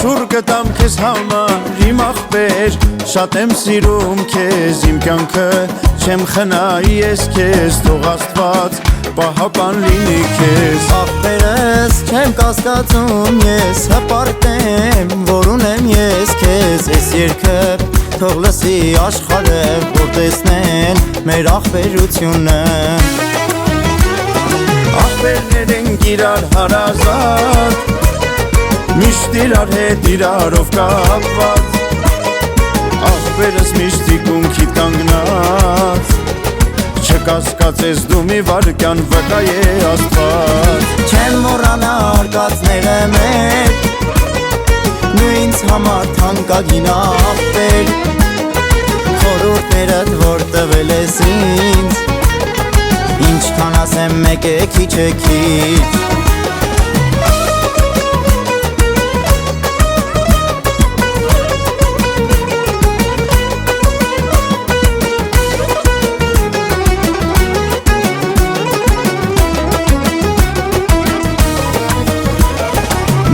ջուր գտամ քեզ համար իմ ախպեր Շատ եմ սիրում քեզ իմ կյանքը Չեմ խնայի ես քեզ թող Աստված պահապան լինի քեզ Ախպերս չեմ կասկածում ես հպարտ եմ որ ունեմ ես քեզ Այս երգը թող լսի աշխարհը որ տեսնեն մեր ախպերությունը Ախպերներ ենք իրար հարազատ Միշտ իրար հետ իրարով կապված Ախպերս միշտ թիկունքիդ կանգնած Չկասկածես դու մի վարկյան վկայ է Աստված Չեմ մոռանա արկածները մեր Դու ինձ համար թանկագին ախպեր Խորհուրդներդ որ տվել ես ինձ Ինչքան ասեմ մեկ է քիչ է քիչ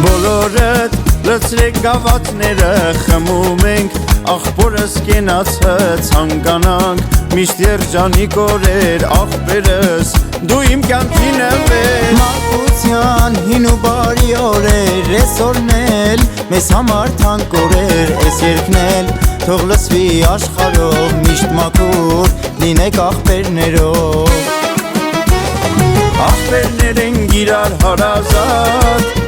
Բոլորդ լցրեք գավաթները խմում ենք Ախպորս կենացը ցանկանանք Միշտ երջանիկ օրեր ախպերս Դու իմ կյանքի նվեր Մանկության հին ու բարի օրեր Այսօրն էլ մեզ համար թանկ օրեր Այս երգն էլ թող լսվի աշխարհով Միշտ մաքուր լինեք ախպերներով Ախպերներ ենք իրար հարազատ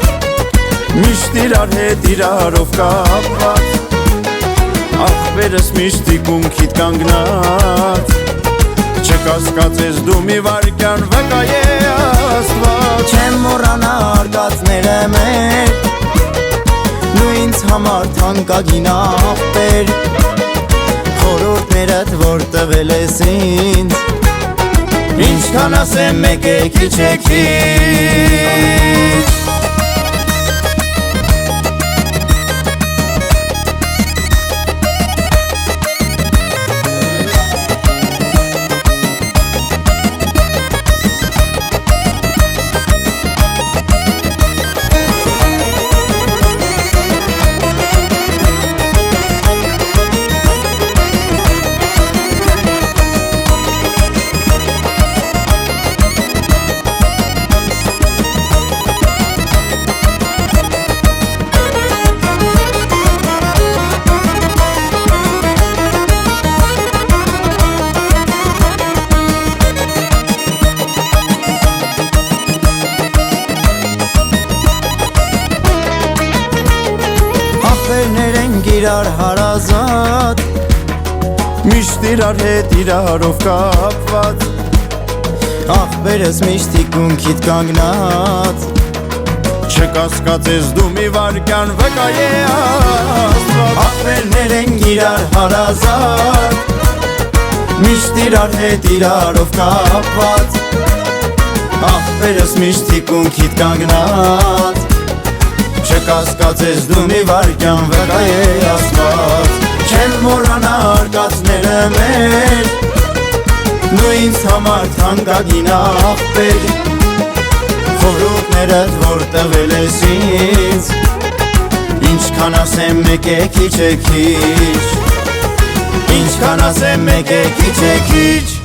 Միշտ իրար հետ իրարով կապված Ախպերս միշտ թիկունքիդ կանգնած Չկասկածես դու մի վարկյան վկայ է Աստված Չեմ մոռանա արկածները մեր Դու ինձ համար թանկագին ախպեր Խորհուրդներդ որ տվել ես ինձ Ինչքան ասեմ մեկ է քիչ է քիչ Ախպերներ ենք իրար հարազատ Միշտ իրար հետ իրարով կապված Ախպերս միշտ թիկունքիդ կանգնած Չկասկածես դու մի վարկյան վկայ է Աստված Ախպերներ ենք իրար հարազատ Միշտ իրար հետ իրարով կապված Ախպերս միշտ թիկունքիդ կանգնած Չկասկածես դու մի վարկյան վկայ է Աստված Չեմ մոռանա արկածները մեր Դու ինձ համար թանկագին ախպեր Խորհուրդներդ որ տվել ես ինձ Ինչքան ասեմ մեկ է քիչ է քիչ Ինչքան ասեմ մեկ է քիչ է քիչ